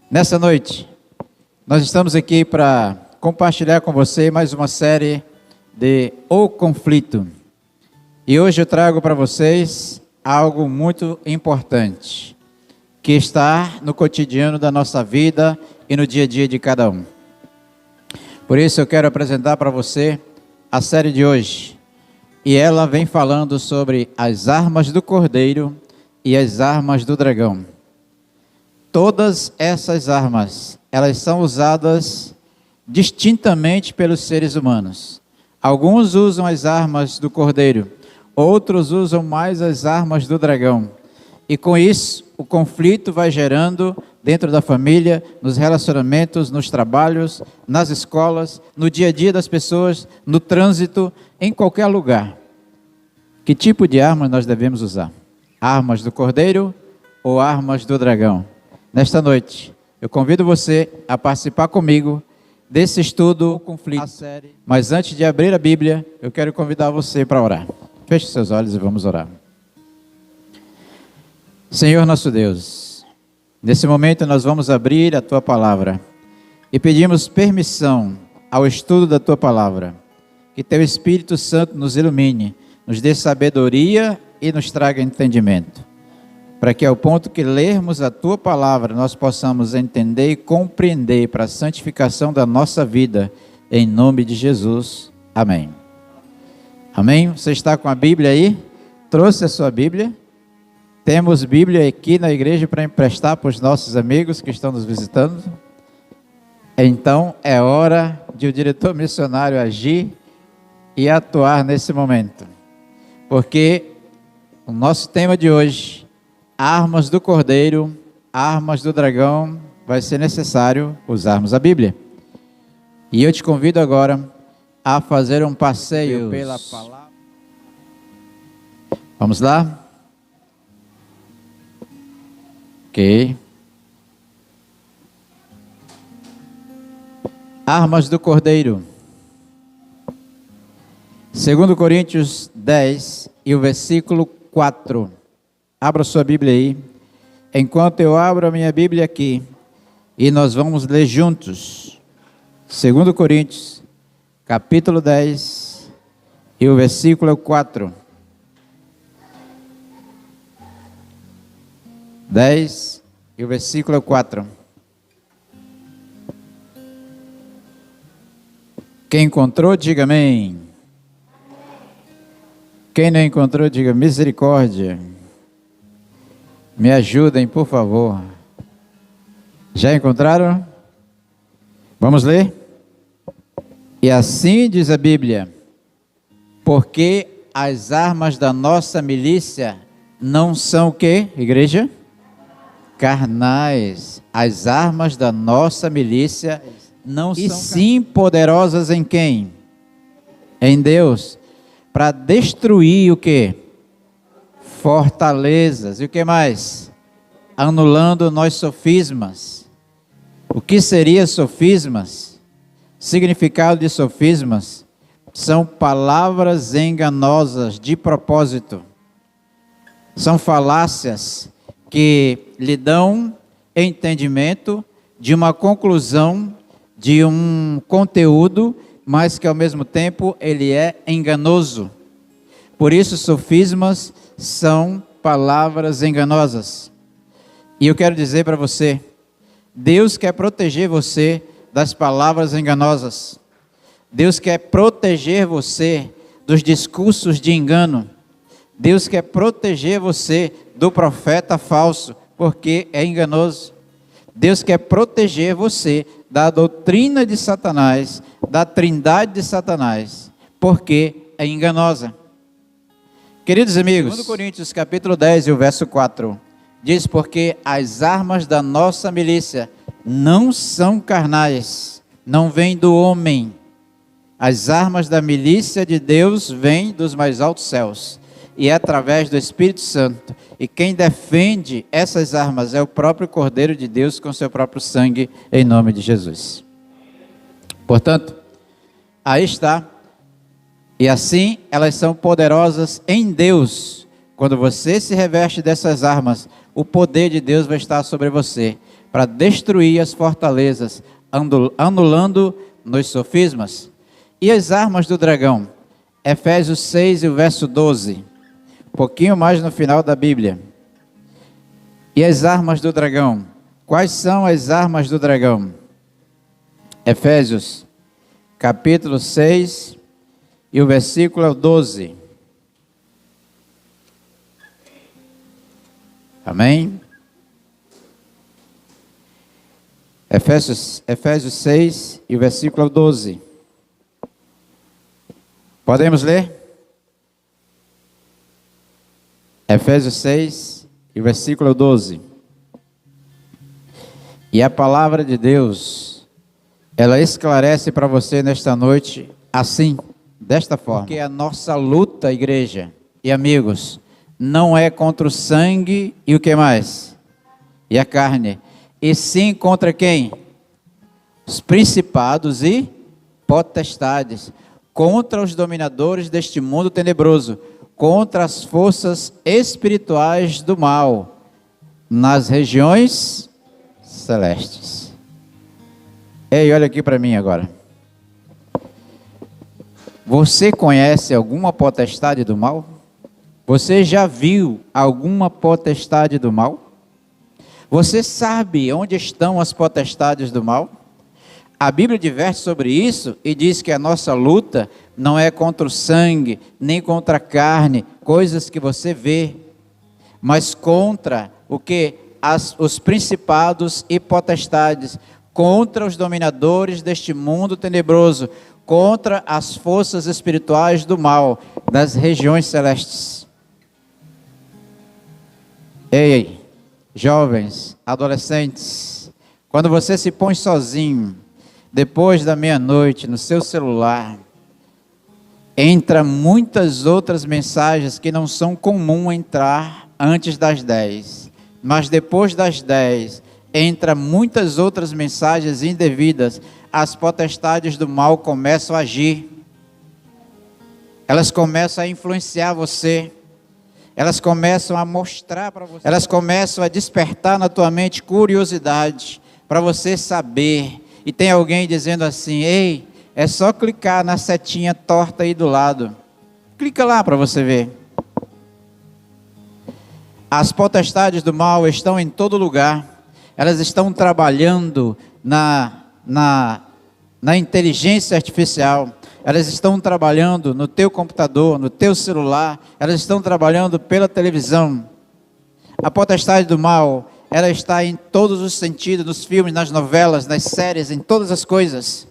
Nessa noite, nós estamos aqui para compartilhar com você mais uma série de O Conflito. E hoje eu trago para vocês algo muito importante, que está no cotidiano da nossa vida e no dia a dia de cada um. Por isso eu quero apresentar para você a série de hoje. E ela vem falando sobre as armas do Cordeiro e as armas do Dragão. Todas essas armas, elas são usadas distintamente pelos seres humanos. Alguns usam as armas do Cordeiro, outros usam mais as armas do Dragão. E com isso, o conflito vai gerando dentro da família, nos relacionamentos, nos trabalhos, nas escolas, no dia a dia das pessoas, no trânsito, em qualquer lugar. Que tipo de armas nós devemos usar? Armas do Cordeiro ou armas do Dragão? Nesta noite, eu convido você a participar comigo desse estudo, o conflito. Mas antes de abrir a Bíblia, eu quero convidar você para orar. Feche seus olhos e vamos orar. Senhor nosso Deus, nesse momento nós vamos abrir a Tua Palavra e pedimos permissão ao estudo da Tua Palavra. Que Teu Espírito Santo nos ilumine, nos dê sabedoria e nos traga entendimento. Para que ao ponto que lermos a Tua Palavra, nós possamos entender e compreender para a santificação da nossa vida, em nome de Jesus. Amém. Amém? Você está com a Bíblia aí? Trouxe a sua Bíblia? Temos Bíblia aqui na igreja para emprestar para os nossos amigos que estão nos visitando? Então é hora de o diretor missionário agir e atuar nesse momento. Porque o nosso tema de hoje, armas do Cordeiro, armas do Dragão, vai ser necessário usarmos a Bíblia. E eu te convido agora a fazer um passeio pela palavra. Vamos lá? Ok. Armas do Cordeiro. 2 Coríntios 10 e o versículo 4. Abra sua Bíblia aí. Enquanto eu abro a minha Bíblia aqui, e nós vamos ler juntos. 2 Coríntios, capítulo 10 e o versículo 4. 10 e o versículo 4. Quem encontrou, diga amém. Quem não encontrou, diga misericórdia. Me ajudem, por favor. Já encontraram? Vamos ler? E assim diz a Bíblia: porque as armas da nossa milícia não são o quê, igreja? Carnais. As armas da nossa milícia não são, e sim poderosas em quem? Em Deus, para destruir o quê? Fortalezas. E o que mais? Anulando nós sofismas. O que seria sofismas? Significado de sofismas são palavras enganosas de propósito. São falácias que lhe dão entendimento de uma conclusão de um conteúdo, mas que ao mesmo tempo ele é enganoso. Por isso sofismas são palavras enganosas. E eu quero dizer para você, Deus quer proteger você das palavras enganosas. Deus quer proteger você dos discursos de engano. Deus quer proteger você do profeta falso, porque é enganoso. Deus quer proteger você da doutrina de Satanás, da trindade de Satanás, porque é enganosa. Queridos amigos, 2 Coríntios capítulo 10 e o verso 4, diz: porque as armas da nossa milícia não são carnais, não vêm do homem. As armas da milícia de Deus vêm dos mais altos céus, e é através do Espírito Santo. E quem defende essas armas é o próprio Cordeiro de Deus com seu próprio sangue, em nome de Jesus. Portanto, aí está. E assim elas são poderosas em Deus. Quando você se reveste dessas armas, o poder de Deus vai estar sobre você, para destruir as fortalezas, anulando nos sofismas. E as armas do dragão? Efésios 6 e o verso 12. Um pouquinho mais no final da Bíblia. E as armas do dragão? Quais são as armas do dragão? Efésios, capítulo 6 e o versículo 12. Amém? Efésios 6 e o versículo 12. Podemos ler? Efésios 6 e o versículo 12. E a palavra de Deus, ela esclarece para você nesta noite assim, desta forma. Porque a nossa luta, igreja e amigos, não é contra o sangue e o que mais? E a carne. E sim contra quem? Os principados e potestades. Contra os dominadores deste mundo tenebroso. Contra as forças espirituais do mal. Nas regiões celestes. Ei, olha aqui para mim agora. Você conhece alguma potestade do mal? Você já viu alguma potestade do mal? Você sabe onde estão as potestades do mal? A Bíblia diverte sobre isso e diz que a nossa luta não é contra o sangue, nem contra a carne, coisas que você vê, mas contra o que? Os principados e potestades, contra os dominadores deste mundo tenebroso, contra as forças espirituais do mal, das regiões celestes. Ei, jovens, adolescentes, quando você se põe sozinho, depois da meia-noite, no seu celular, entra muitas outras mensagens que não são comum entrar antes das 10, mas depois das 10, entra muitas outras mensagens indevidas, as potestades do mal começam a agir, elas começam a influenciar você, elas começam a mostrar para você, elas começam a despertar na tua mente curiosidade, para você saber, e tem alguém dizendo assim, ei, é só clicar na setinha torta aí do lado, clica lá para você ver. As potestades do mal estão em todo lugar, elas estão trabalhando na inteligência artificial, elas estão trabalhando no teu computador, no teu celular, elas estão trabalhando pela televisão. A potestade do mal, ela está em todos os sentidos, nos filmes, nas novelas, nas séries, em todas as coisas.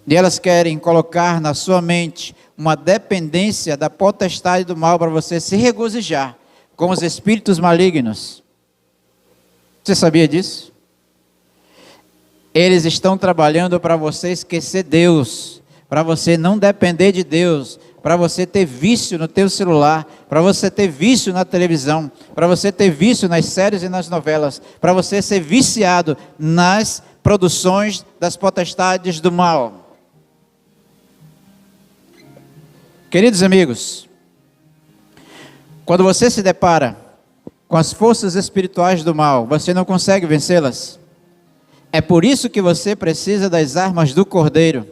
E elas querem colocar na sua mente uma dependência da potestade do mal para você se regozijar com os espíritos malignos. Você sabia disso? Eles estão trabalhando para você esquecer Deus, para você não depender de Deus, para você ter vício no teu celular, para você ter vício na televisão, para você ter vício nas séries e nas novelas, para você ser viciado nas produções das potestades do mal. Queridos amigos, quando você se depara com as forças espirituais do mal, você não consegue vencê-las. É por isso que você precisa das armas do Cordeiro.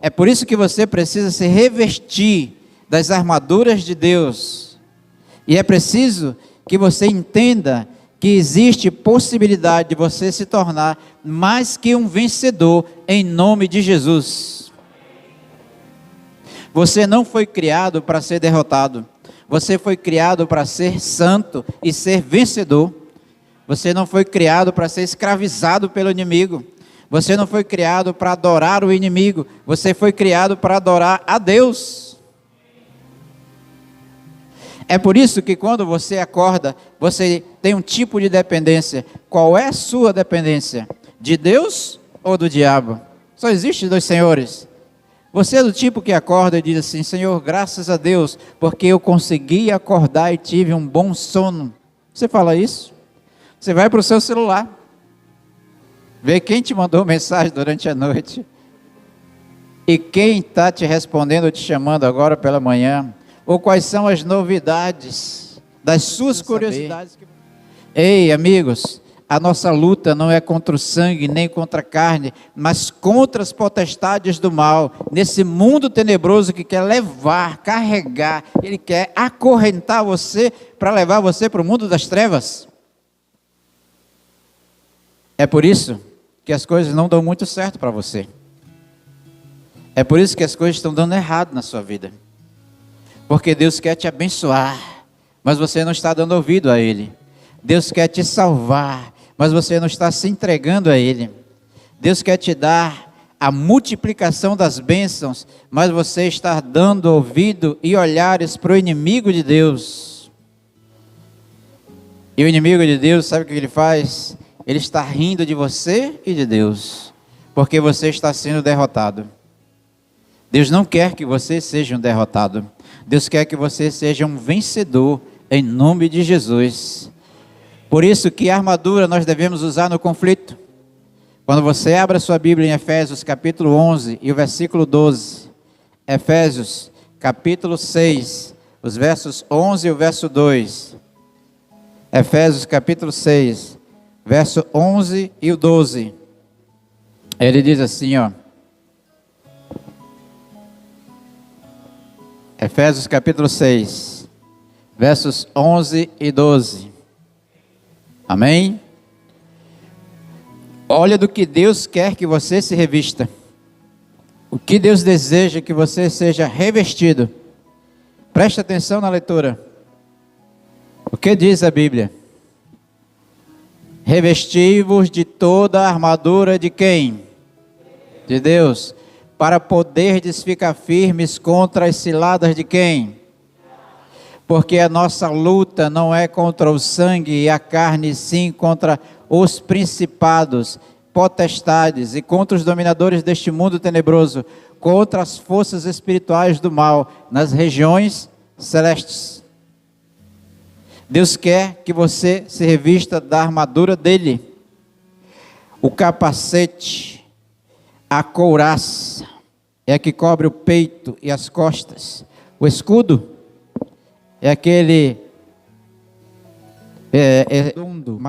É por isso que você precisa se revestir das armaduras de Deus. E é preciso que você entenda que existe possibilidade de você se tornar mais que um vencedor em nome de Jesus. Você não foi criado para ser derrotado. Você foi criado para ser santo e ser vencedor. Você não foi criado para ser escravizado pelo inimigo. Você não foi criado para adorar o inimigo. Você foi criado para adorar a Deus. É por isso que quando você acorda, você tem um tipo de dependência. Qual é a sua dependência? De Deus ou do diabo? Só existe dois senhores. Você é do tipo que acorda e diz assim, Senhor, graças a Deus, porque eu consegui acordar e tive um bom sono. Você fala isso? Você vai para o seu celular, vê quem te mandou mensagem durante a noite, e quem está te respondendo ou te chamando agora pela manhã, ou quais são as novidades das suas curiosidades. Ei, amigos, A nossa luta não é contra o sangue, nem contra a carne, mas contra as potestades do mal, nesse mundo tenebroso que quer levar, carregar, ele quer acorrentar você para levar você para o mundo das trevas. É por isso que as coisas não dão muito certo para você. É por isso que as coisas estão dando errado na sua vida. Porque Deus quer te abençoar, mas você não está dando ouvido a Ele. Deus quer te salvar, mas você não está se entregando a Ele. Deus quer te dar a multiplicação das bênçãos, mas você está dando ouvido e olhares para o inimigo de Deus. E o inimigo de Deus, sabe o que ele faz? Ele está rindo de você e de Deus, porque você está sendo derrotado. Deus não quer que você seja um derrotado. Deus quer que você seja um vencedor, em nome de Jesus. Por isso que a armadura nós devemos usar no conflito. Quando você abre a sua Bíblia em Efésios capítulo 11 e o versículo 12. Efésios capítulo 6, os versos 11 e o verso 2. Efésios capítulo 6, verso 11 e o 12. Ele diz assim, ó. Efésios capítulo 6, versos 11 e 12. Amém? Olha do que Deus quer que você se revista. O que Deus deseja que você seja revestido. Preste atenção na leitura. O que diz a Bíblia? Revesti-vos de toda a armadura de quem? De Deus. Para poderdes ficar firmes contra as ciladas de quem? Porque a nossa luta não é contra o sangue e a carne, sim contra os principados, potestades e contra os dominadores deste mundo tenebroso, contra as forças espirituais do mal nas regiões celestes. Deus quer que você se revista da armadura dele. O capacete, a couraça, é a que cobre o peito e as costas. O escudo é aquele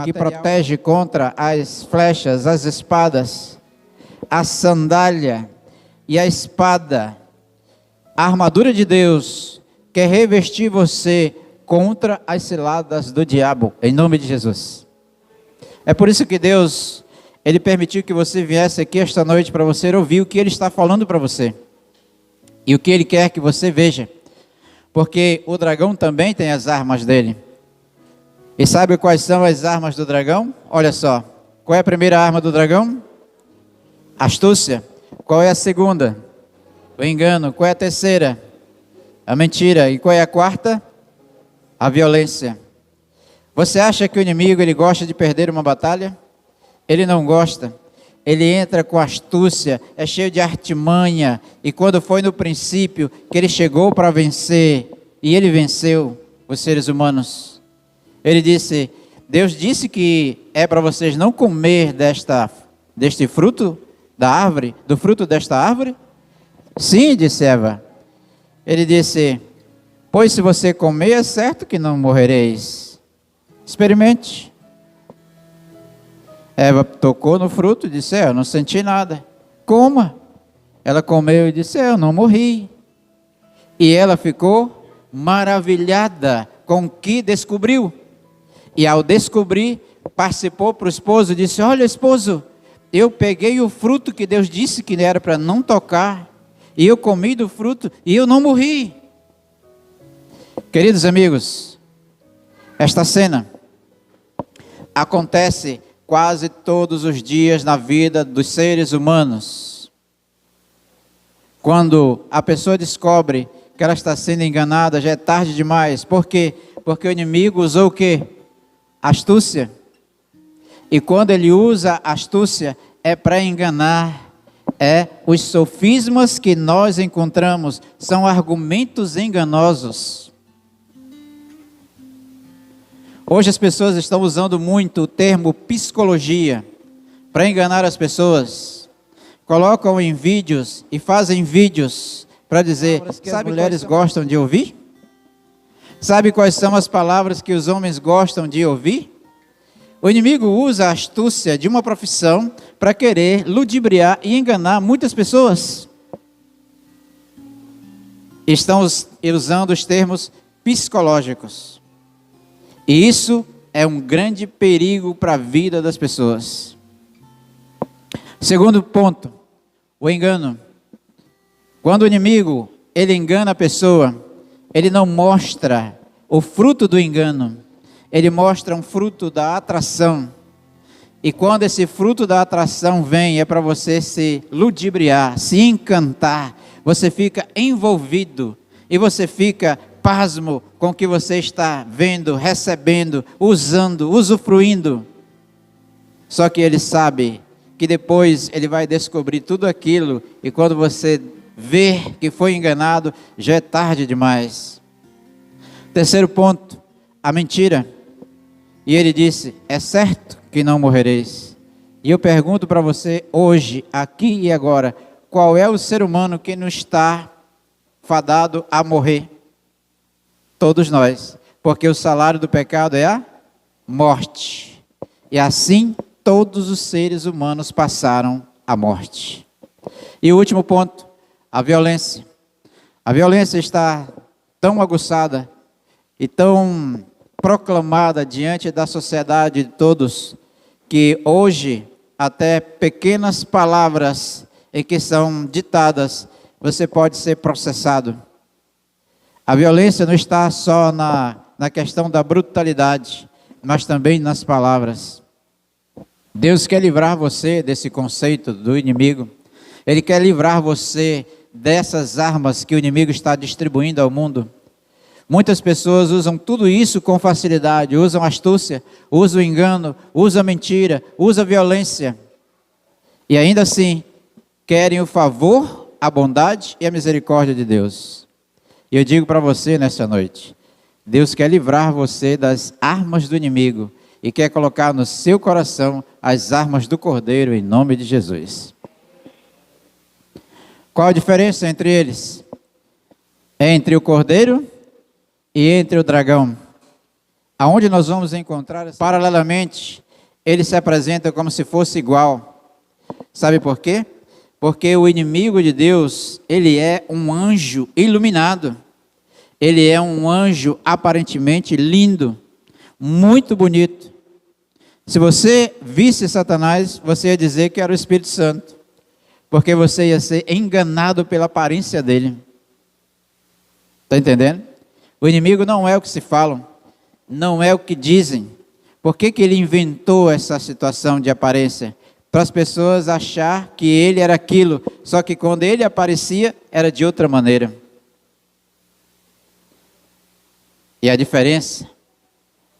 que protege contra as flechas, as espadas. A sandália e a espada. A armadura de Deus quer revestir você contra as ciladas do diabo, em nome de Jesus. É por isso que Deus, Ele permitiu que você viesse aqui esta noite para você ouvir o que Ele está falando para você. E o que Ele quer que você veja. Porque o dragão também tem as armas dele. E sabe quais são as armas do dragão? Olha só. Qual é a primeira arma do dragão? Astúcia. Qual é a segunda? O engano. Qual é a terceira? A mentira. E qual é a quarta? A violência. Você acha que o inimigo ele gosta de perder uma batalha? Ele não gosta. Ele entra com astúcia, é cheio de artimanha. E quando foi no princípio que ele chegou para vencer, e ele venceu os seres humanos. Ele disse, Deus disse que é para vocês não comer deste fruto da árvore, do fruto desta árvore? Sim, disse Eva. Ele disse, pois se você comer, é certo que não morrereis. Experimente. Eva tocou no fruto e disse, eu não senti nada. Coma. Ela comeu e disse, eu não morri. E ela ficou maravilhada com o que descobriu. E ao descobrir, participou para o esposo e disse, olha esposo, eu peguei o fruto que Deus disse que era para não tocar. E eu comi do fruto e eu não morri. Queridos amigos, esta cena acontece quase todos os dias na vida dos seres humanos. Quando a pessoa descobre que ela está sendo enganada, já é tarde demais. Por quê? Porque o inimigo usou o quê? Astúcia. E quando ele usa astúcia, é para enganar. Os sofismas que nós encontramos são argumentos enganosos. Hoje as pessoas estão usando muito o termo psicologia para enganar as pessoas. Colocam em vídeos e fazem vídeos para dizer, sabe as mulheres gostam de ouvir? Sabe quais são as palavras que os homens gostam de ouvir? O inimigo usa a astúcia de uma profissão para querer ludibriar e enganar muitas pessoas. Estão usando os termos psicológicos. E isso é um grande perigo para a vida das pessoas. Segundo ponto, o engano. Quando o inimigo, ele engana a pessoa, ele não mostra o fruto do engano. Ele mostra um fruto da atração. E quando esse fruto da atração vem, é para você se ludibriar, se encantar. Você fica envolvido e você fica pasmo com o que você está vendo, recebendo, usando, usufruindo. Só que ele sabe que depois ele vai descobrir tudo aquilo e quando você vê que foi enganado, já é tarde demais. Terceiro ponto, a mentira. E ele disse, é certo que não morrereis. E eu pergunto para você hoje, aqui e agora, qual é o ser humano que não está fadado a morrer? Todos nós, porque o salário do pecado é a morte. E assim todos os seres humanos passaram a morte. E o último ponto, a violência. A violência está tão aguçada e tão proclamada diante da sociedade de todos, que hoje até pequenas palavras em que são ditadas, você pode ser processado. A violência não está só na questão da brutalidade, mas também nas palavras. Deus quer livrar você desse conceito do inimigo. Ele quer livrar você dessas armas que o inimigo está distribuindo ao mundo. Muitas pessoas usam tudo isso com facilidade, usam astúcia, usam engano, usam mentira, usam violência. E ainda assim, querem o favor, a bondade e a misericórdia de Deus. E eu digo para você nessa noite, Deus quer livrar você das armas do inimigo e quer colocar no seu coração as armas do Cordeiro em nome de Jesus. Qual a diferença entre eles? É entre o Cordeiro e entre o dragão. Aonde nós vamos encontrar? Paralelamente, ele se apresenta como se fosse igual. Sabe por quê? Porque o inimigo de Deus, ele é um anjo iluminado. Ele é um anjo aparentemente lindo, muito bonito. Se você visse Satanás, você ia dizer que era o Espírito Santo, porque você ia ser enganado pela aparência dele. Está entendendo? O inimigo não é o que se falam, não é o que dizem. Por que ele inventou essa situação de aparência? Para as pessoas achar que ele era aquilo, só que quando ele aparecia, era de outra maneira. E a diferença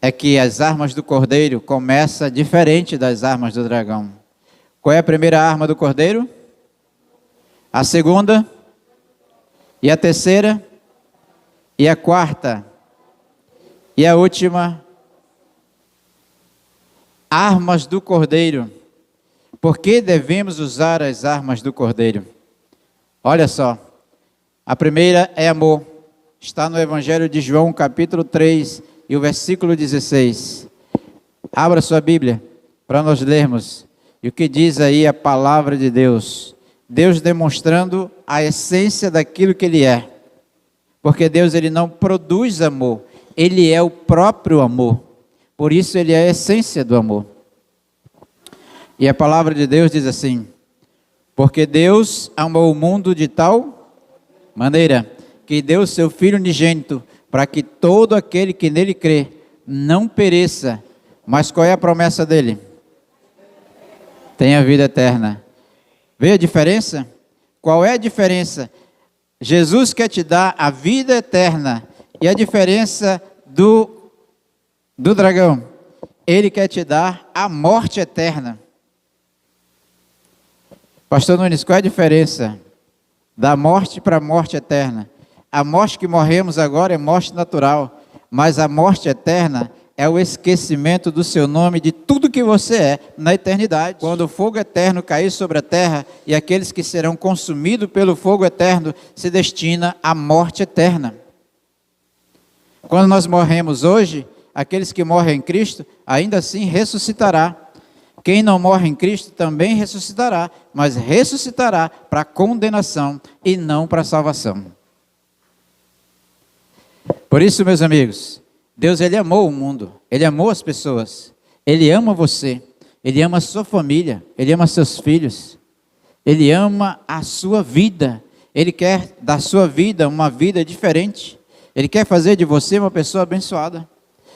é que as armas do Cordeiro começam diferente das armas do dragão. Qual é a primeira arma do Cordeiro? A segunda? E a terceira? E a quarta? E a última? Armas do Cordeiro. Por que devemos usar as armas do Cordeiro? Olha só. A primeira é amor. Está no Evangelho de João, capítulo 3, e o versículo 16. Abra sua Bíblia para nós lermos. E o que diz aí a palavra de Deus? Deus demonstrando a essência daquilo que Ele é. Porque Deus, Ele não produz amor. Ele é o próprio amor. Por isso, Ele é a essência do amor. E a palavra de Deus diz assim: porque Deus amou o mundo de tal maneira que deu seu Filho unigênito, para que todo aquele que nele crê não pereça. Mas qual é a promessa dele? Tenha vida eterna. Vê a diferença? Qual é a diferença? Jesus quer te dar a vida eterna. E a diferença do dragão? Ele quer te dar a morte eterna. Pastor Nunes, qual é a diferença da morte para a morte eterna? A morte que morremos agora é morte natural, mas a morte eterna é o esquecimento do seu nome, de tudo que você é na eternidade. Quando o fogo eterno cair sobre a terra e aqueles que serão consumidos pelo fogo eterno se destina à morte eterna. Quando nós morremos hoje, aqueles que morrem em Cristo, ainda assim ressuscitará. Quem não morre em Cristo também ressuscitará, mas ressuscitará para condenação e não para salvação. Por isso, meus amigos, Deus, Ele amou o mundo, Ele amou as pessoas, Ele ama você, Ele ama a sua família, Ele ama seus filhos, Ele ama a sua vida, Ele quer da sua vida uma vida diferente, Ele quer fazer de você uma pessoa abençoada.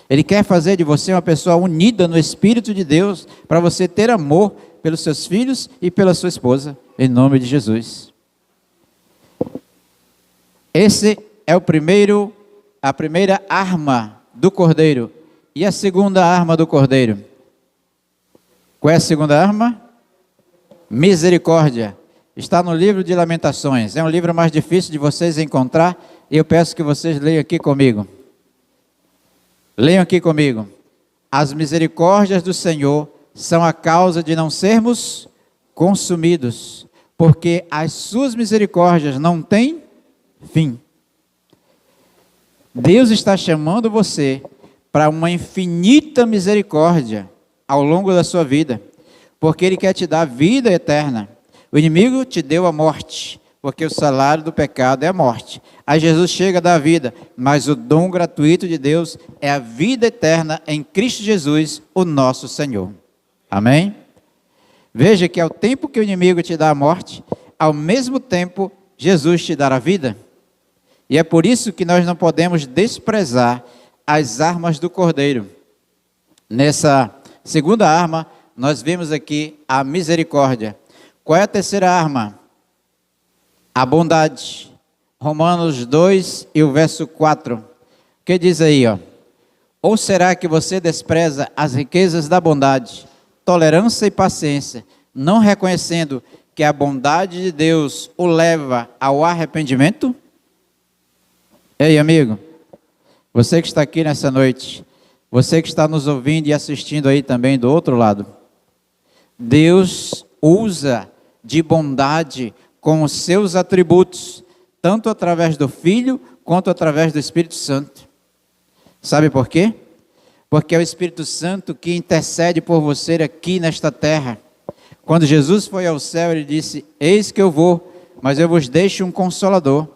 Ele quer fazer de você uma pessoa unida no Espírito de Deus, para você ter amor pelos seus filhos e pela sua esposa, em nome de Jesus. Esse é a primeira arma do Cordeiro. E a segunda arma do Cordeiro? Qual é a segunda arma? Misericórdia. Está no livro de Lamentações. É um livro mais difícil de vocês encontrar, e eu peço que vocês leiam aqui comigo. Leiam aqui comigo. As misericórdias do Senhor são a causa de não sermos consumidos, porque as suas misericórdias não têm fim. Deus está chamando você para uma infinita misericórdia ao longo da sua vida, porque Ele quer te dar vida eterna. O inimigo te deu a morte, porque o salário do pecado é a morte. Aí Jesus chega a dar a vida, mas o dom gratuito de Deus é a vida eterna em Cristo Jesus, o nosso Senhor. Amém? Veja que ao tempo que o inimigo te dá a morte, ao mesmo tempo Jesus te dará a vida. E é por isso que nós não podemos desprezar as armas do Cordeiro. Nessa segunda arma, nós vemos aqui a misericórdia. Qual é a terceira arma? A bondade. Romanos 2 e o verso 4. O que diz aí, ó? Ou será que você despreza as riquezas da bondade, tolerância e paciência, não reconhecendo que a bondade de Deus o leva ao arrependimento? Ei, amigo, você que está aqui nessa noite, você que está nos ouvindo e assistindo aí também do outro lado, Deus usa de bondade com os seus atributos, tanto através do Filho, quanto através do Espírito Santo. Sabe por quê? Porque é o Espírito Santo que intercede por você aqui nesta terra. Quando Jesus foi ao céu, Ele disse: eis que eu vou, mas eu vos deixo um Consolador.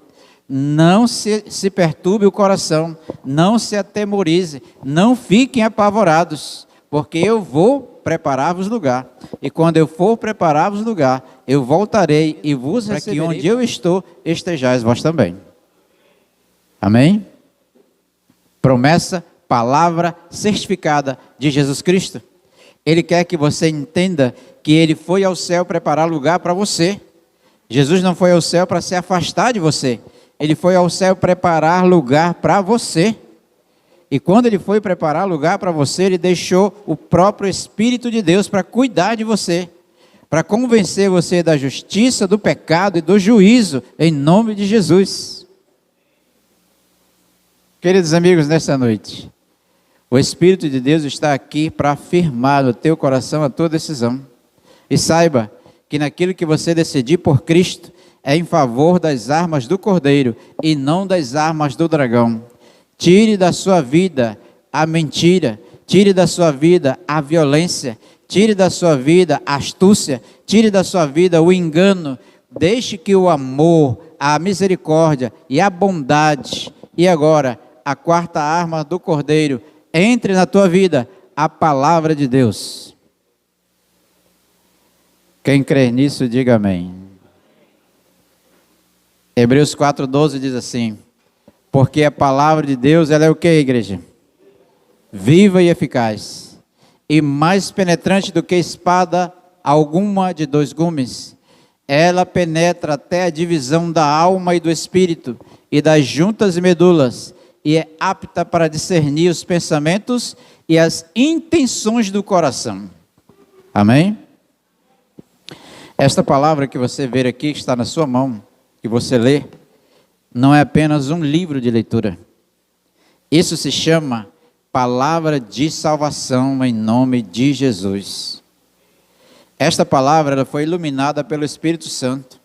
Não se perturbe o coração, não se atemorize, não fiquem apavorados, porque eu vou preparar-vos lugar. E quando eu for preparar-vos lugar, eu voltarei e vos receberei, para que onde eu estou, estejais vós também. Amém? Promessa, palavra certificada de Jesus Cristo. Ele quer que você entenda que Ele foi ao céu preparar lugar para você. Jesus não foi ao céu para se afastar de você. Ele foi ao céu preparar lugar para você. E quando Ele foi preparar lugar para você, Ele deixou o próprio Espírito de Deus para cuidar de você, para convencer você da justiça, do pecado e do juízo, em nome de Jesus. Queridos amigos, nessa noite, o Espírito de Deus está aqui para afirmar no teu coração a tua decisão. E saiba que naquilo que você decidir por Cristo, é em favor das armas do Cordeiro e não das armas do dragão. Tire da sua vida a mentira, tire da sua vida a violência, tire da sua vida a astúcia, tire da sua vida o engano. Deixe que o amor, a misericórdia e a bondade, e agora a quarta arma do Cordeiro, entre na tua vida, a palavra de Deus. Quem crê nisso, diga amém. Hebreus 4:12 diz assim: porque a palavra de Deus, ela é o que, igreja? Viva e eficaz, e mais penetrante do que espada alguma de dois gumes. Ela penetra até a divisão da alma e do espírito, e das juntas e medulas, e é apta para discernir os pensamentos e as intenções do coração. Amém? Esta palavra que você vê aqui, que está na sua mão, que você lê, não é apenas um livro de leitura. Isso se chama palavra de salvação em nome de Jesus. Esta palavra ela foi iluminada pelo Espírito Santo,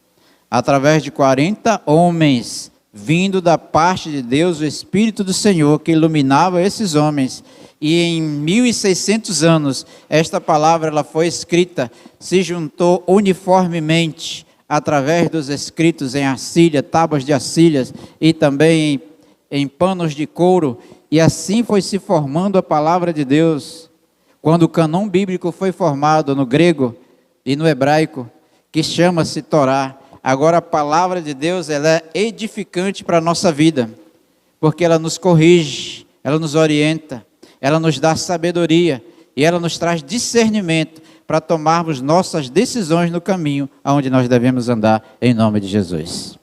através de 40 homens, vindo da parte de Deus, o Espírito do Senhor, que iluminava esses homens, E em 1600 anos, esta palavra ela foi escrita, se juntou uniformemente através dos escritos em arcilha, tábuas de arcilhas e também em panos de couro, e assim foi se formando a palavra de Deus. Quando o cânon bíblico foi formado no grego e no hebraico, que chama-se Torá, agora a palavra de Deus ela é edificante para a nossa vida, porque ela nos corrige, ela nos orienta, ela nos dá sabedoria e ela nos traz discernimento para tomarmos nossas decisões no caminho aonde nós devemos andar, em nome de Jesus.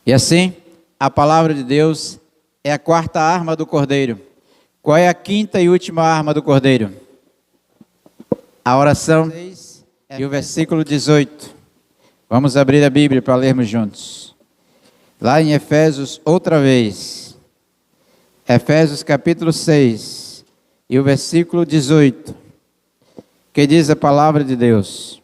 E assim, a palavra de Deus é a quarta arma do Cordeiro. Qual é a quinta e última arma do Cordeiro? A oração. E o versículo 18. Vamos abrir a Bíblia para lermos juntos. Lá em Efésios, outra vez. Efésios capítulo 6. E o versículo 18. Que diz a palavra de Deus.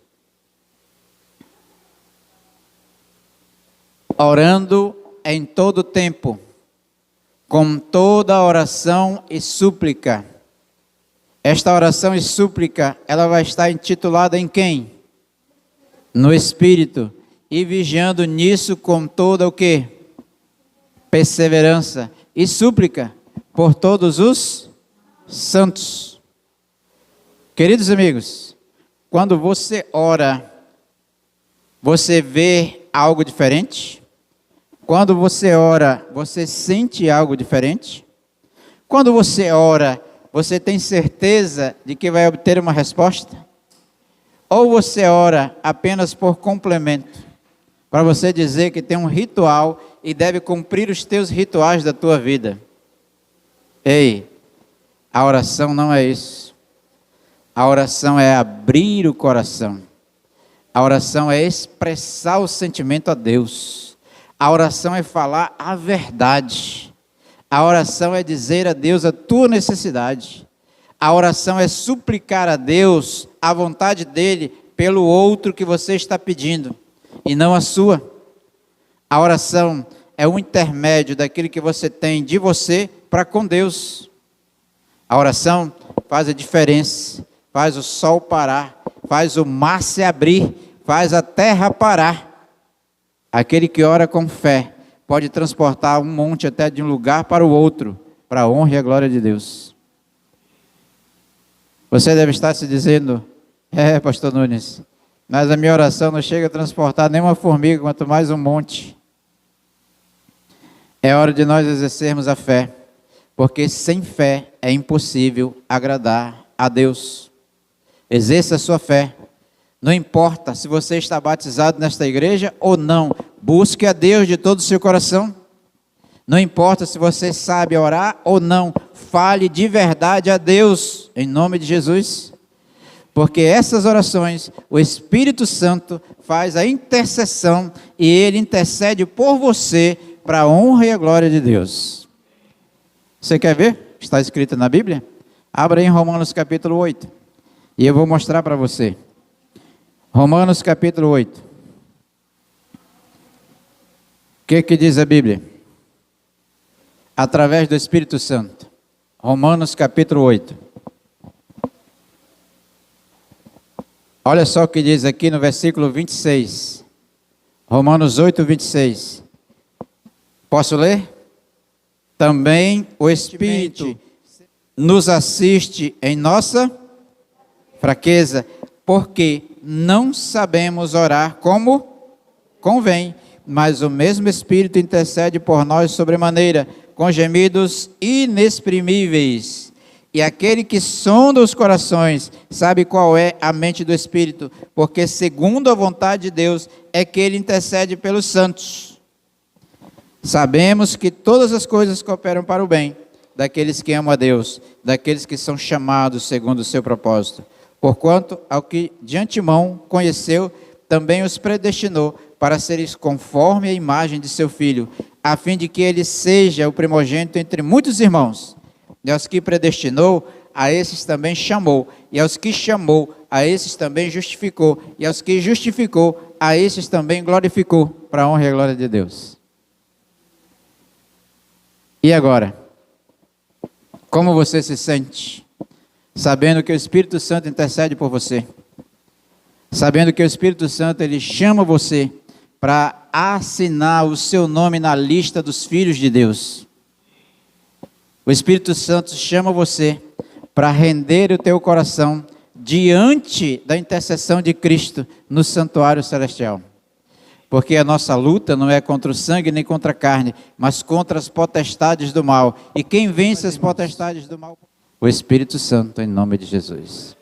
Orando em todo tempo, com toda oração e súplica. Esta oração e súplica, ela vai estar intitulada em quem? No Espírito. E vigiando nisso com toda o quê? Perseverança e súplica por todos os santos. Queridos amigos, quando você ora, você vê algo diferente? Quando você ora, você sente algo diferente? Quando você ora, você tem certeza de que vai obter uma resposta? Ou você ora apenas por complemento, para você dizer que tem um ritual e deve cumprir os teus rituais da tua vida? Ei, a oração não é isso. A oração é abrir o coração. A oração é expressar o sentimento a Deus. A oração é falar a verdade. A oração é dizer a Deus a tua necessidade. A oração é suplicar a Deus a vontade dele pelo outro que você está pedindo, e não a sua. A oração é um intermédio daquilo que você tem de você para com Deus. A oração faz a diferença, faz o sol parar, faz o mar se abrir, faz a terra parar. Aquele que ora com fé pode transportar um monte até de um lugar para o outro, para a honra e a glória de Deus. Você deve estar se dizendo: pastor Nunes, mas a minha oração não chega a transportar nenhuma formiga, quanto mais um monte. É hora de nós exercermos a fé, porque sem fé é impossível agradar a Deus. Exerça a sua fé. Não importa se você está batizado nesta igreja ou não, busque a Deus de todo o seu coração. Não importa se você sabe orar ou não, fale de verdade a Deus, em nome de Jesus. Porque essas orações, o Espírito Santo faz a intercessão e Ele intercede por você para a honra e a glória de Deus. Você quer ver? Está escrito na Bíblia? Abra aí em Romanos capítulo 8 e eu vou mostrar para você. Romanos capítulo 8. O que diz a Bíblia? Através do Espírito Santo. Romanos capítulo 8. Olha só o que diz aqui no versículo 26. Romanos 8, 26. Posso ler? Também o Espírito nos assiste em nossa fraqueza, porque não sabemos orar como convém, mas o mesmo Espírito intercede por nós sobremaneira, com gemidos inexprimíveis. E aquele que sonda os corações sabe qual é a mente do Espírito, porque segundo a vontade de Deus é que ele intercede pelos santos. Sabemos que todas as coisas cooperam para o bem daqueles que amam a Deus, daqueles que são chamados segundo o seu propósito. Porquanto, ao que de antemão conheceu, também os predestinou para serem conforme a imagem de seu Filho, a fim de que ele seja o primogênito entre muitos irmãos. E aos que predestinou, a esses também chamou. E aos que chamou, a esses também justificou. E aos que justificou, a esses também glorificou, para a honra e a glória de Deus. E agora? Como você se sente? Sabendo que o Espírito Santo intercede por você. Sabendo que o Espírito Santo, ele chama você para assinar o seu nome na lista dos filhos de Deus. O Espírito Santo chama você para render o teu coração diante da intercessão de Cristo no santuário celestial. Porque a nossa luta não é contra o sangue nem contra a carne, mas contra as potestades do mal. E quem vence as potestades do mal? O Espírito Santo, em nome de Jesus.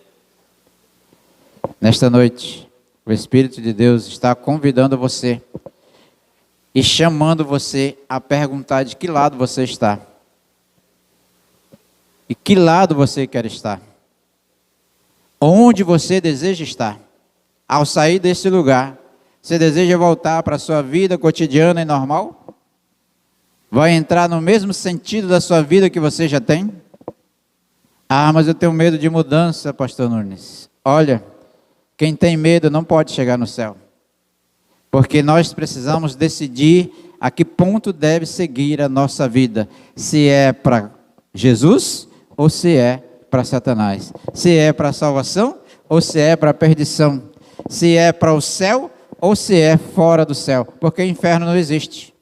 Nesta noite, o Espírito de Deus está convidando você e chamando você a perguntar de que lado você está. E que lado você quer estar? Onde você deseja estar? Ao sair desse lugar, você deseja voltar para a sua vida cotidiana e normal? Vai entrar no mesmo sentido da sua vida que você já tem? Ah, mas eu tenho medo de mudança, pastor Nunes. Olha, quem tem medo não pode chegar no céu. Porque nós precisamos decidir a que ponto deve seguir a nossa vida. Se é para Jesus ou se é para Satanás. Se é para a salvação ou se é para a perdição. Se é para o céu ou se é fora do céu. Porque inferno não existe.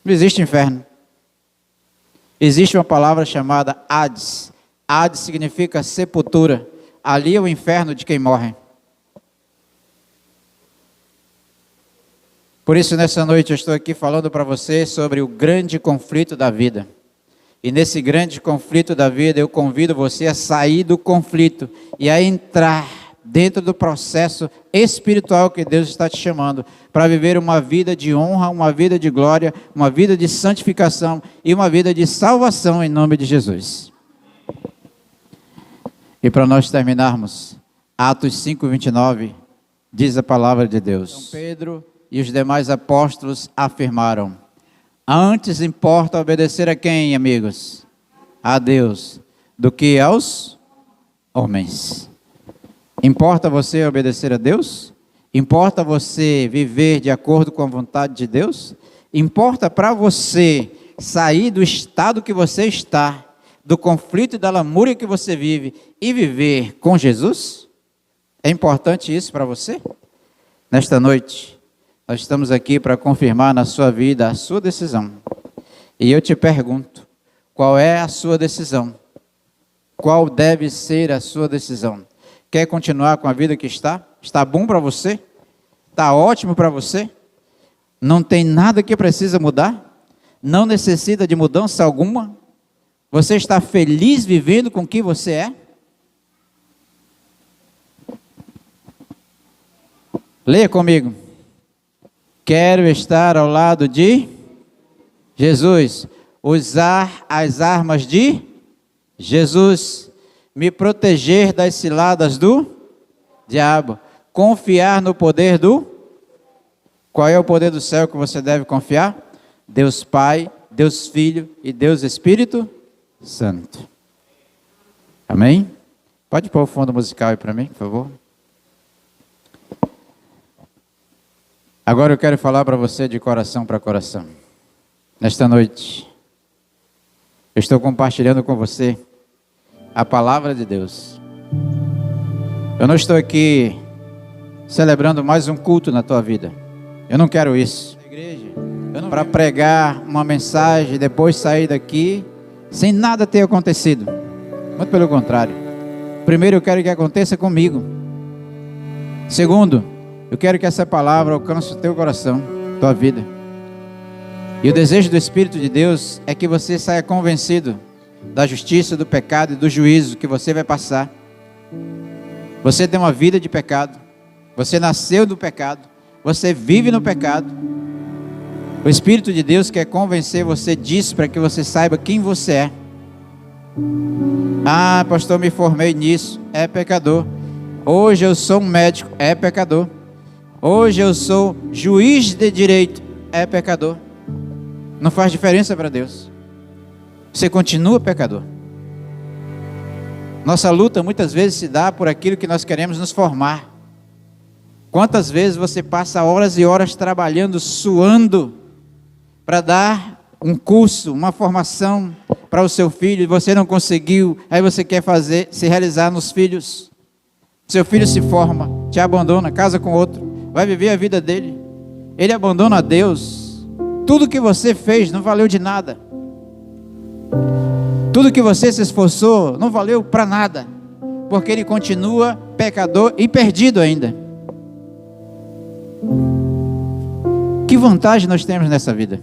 Não existe inferno. Existe uma palavra chamada Hades. Hades significa sepultura. Ali é o inferno de quem morre. Por isso, nessa noite, eu estou aqui falando para você sobre o grande conflito da vida. E nesse grande conflito da vida, eu convido você a sair do conflito e a entrar dentro do processo espiritual que Deus está te chamando, para viver uma vida de honra, uma vida de glória, uma vida de santificação e uma vida de salvação em nome de Jesus. E para nós terminarmos, Atos 5:29, diz a palavra de Deus. São Pedro e os demais apóstolos afirmaram: antes importa obedecer a quem, amigos? A Deus, do que aos homens. Importa você obedecer a Deus? Importa você viver de acordo com a vontade de Deus? Importa para você sair do estado que você está, do conflito e da lamúria que você vive e viver com Jesus? É importante isso para você? Nesta noite, nós estamos aqui para confirmar na sua vida a sua decisão. E eu te pergunto, qual é a sua decisão? Qual deve ser a sua decisão? Quer continuar com a vida que está? Está bom para você? Está ótimo para você? Não tem nada que precisa mudar? Não necessita de mudança alguma? Você está feliz vivendo com o que você é? Leia comigo. Quero estar ao lado de Jesus, usar as armas de Jesus, me proteger das ciladas do diabo, confiar no poder do... Qual é o poder do céu que você deve confiar? Deus Pai, Deus Filho e Deus Espírito Santo. Amém? Pode pôr o fundo musical aí para mim, por favor. Agora eu quero falar para você de coração para coração. Nesta noite, eu estou compartilhando com você a palavra de Deus. Eu não estou aqui celebrando mais um culto na tua vida. Eu não quero isso. Para pregar uma mensagem e depois sair daqui sem nada ter acontecido. Muito pelo contrário. Primeiro, eu quero que aconteça comigo. Segundo, eu quero que essa palavra alcance o teu coração, tua vida. E o desejo do Espírito de Deus é que você saia convencido da justiça, do pecado e do juízo que você vai passar. Você tem uma vida de pecado. Você nasceu do pecado. Você vive no pecado. O Espírito de Deus quer convencer você disso para que você saiba quem você é. Ah, pastor, me formei nisso. É pecador. Hoje eu sou um médico. É pecador. Hoje eu sou juiz de direito. É pecador. Não faz diferença para Deus. Você continua pecador. Nossa luta muitas vezes se dá por aquilo que nós queremos nos formar. Quantas vezes você passa horas e horas trabalhando, suando, para dar um curso, uma formação, para o seu filho e você não conseguiu, aí você quer se realizar nos filhos. Seu filho se forma, te abandona, casa com outro, vai viver a vida dele. Ele abandona a Deus. Tudo que você fez não valeu de nada. Tudo que você se esforçou não valeu para nada, porque ele continua pecador e perdido ainda. Que vantagem nós temos nessa vida?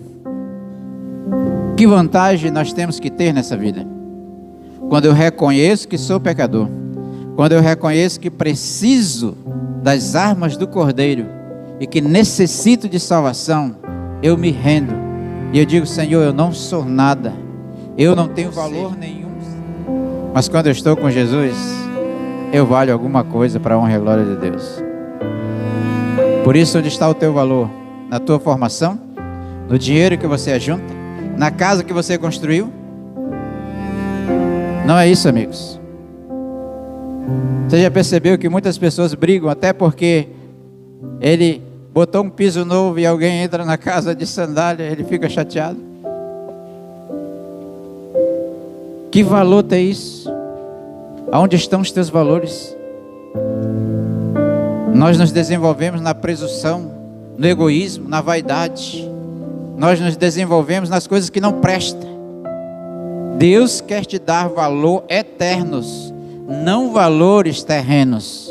Que vantagem nós temos que ter nessa vida? Quando eu reconheço que sou pecador, quando eu reconheço que preciso das armas do Cordeiro e que necessito de salvação, eu me rendo e eu digo: Senhor, eu não sou nada, eu não tenho valor nenhum, mas quando eu estou com Jesus, eu valho alguma coisa para a honra e a glória de Deus. Por isso, onde está o teu valor? Na tua formação? No dinheiro que você ajunta? Na casa que você construiu? Não é isso, amigos. Você já percebeu que muitas pessoas brigam até porque ele botou um piso novo e alguém entra na casa de sandália, ele fica chateado? Que valor tem isso? Aonde estão os teus valores? Nós nos desenvolvemos na presunção, no egoísmo, na vaidade. Nós nos desenvolvemos nas coisas que não prestam. Deus quer te dar valor eternos, não valores terrenos.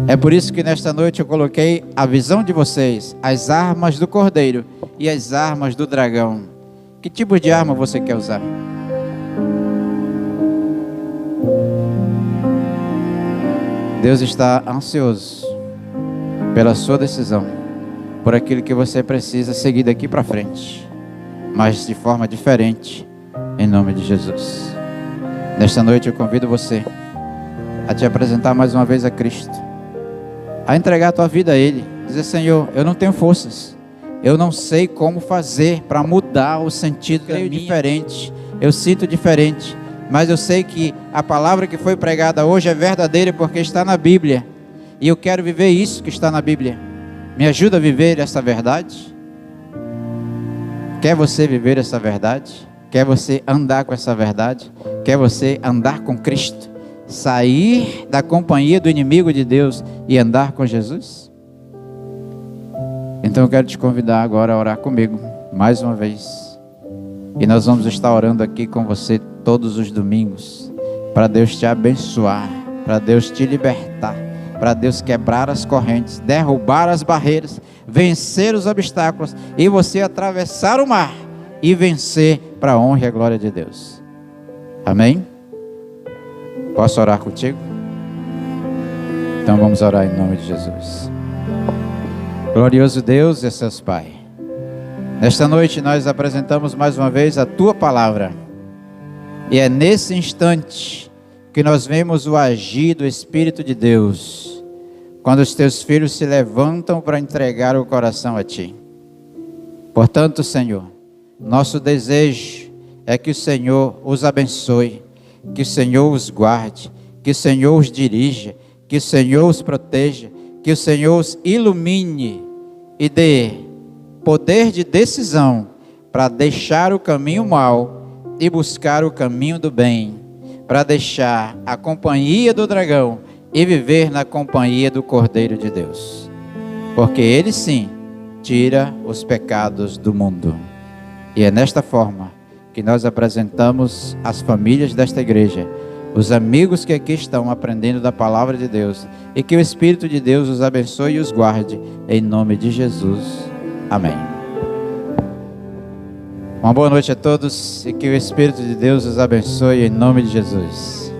É por isso que nesta noite eu coloquei a visão de vocês, as armas do Cordeiro e as armas do dragão. Que tipo de arma você quer usar? Deus está ansioso pela sua decisão, por aquilo que você precisa seguir daqui para frente, mas de forma diferente, em nome de Jesus. Nesta noite eu convido você a te apresentar mais uma vez a Cristo, a entregar a tua vida a Ele, dizer: Senhor, eu não tenho forças, eu não sei como fazer para mudar o sentido da minha diferente, eu sinto diferente, mas eu sei que a palavra que foi pregada hoje é verdadeira porque está na Bíblia, e eu quero viver isso que está na Bíblia. Me ajuda a viver essa verdade? Quer você viver essa verdade? Quer você andar com essa verdade? Quer você andar com Cristo? Sair da companhia do inimigo de Deus e andar com Jesus? Então eu quero te convidar agora a orar comigo, mais uma vez. E nós vamos estar orando aqui com você todos os domingos, para Deus te abençoar, para Deus te libertar, para Deus quebrar as correntes, derrubar as barreiras, vencer os obstáculos e você atravessar o mar e vencer para a honra e a glória de Deus. Amém? Posso orar contigo? Então vamos orar em nome de Jesus. Glorioso Deus e seus Pai, nesta noite nós apresentamos mais uma vez a Tua Palavra, e é nesse instante que nós vemos o agir do Espírito de Deus, quando os Teus filhos se levantam para entregar o coração a Ti. Portanto, Senhor, nosso desejo é que o Senhor os abençoe, que o Senhor os guarde, que o Senhor os dirija, que o Senhor os proteja, que o Senhor os ilumine e dê poder de decisão para deixar o caminho mau e buscar o caminho do bem, para deixar a companhia do dragão e viver na companhia do Cordeiro de Deus, porque Ele sim tira os pecados do mundo. E é nesta forma que nós apresentamos as famílias desta igreja, os amigos que aqui estão aprendendo da palavra de Deus, e que o Espírito de Deus os abençoe e os guarde, em nome de Jesus. Amém. Uma boa noite a todos e que o Espírito de Deus os abençoe em nome de Jesus.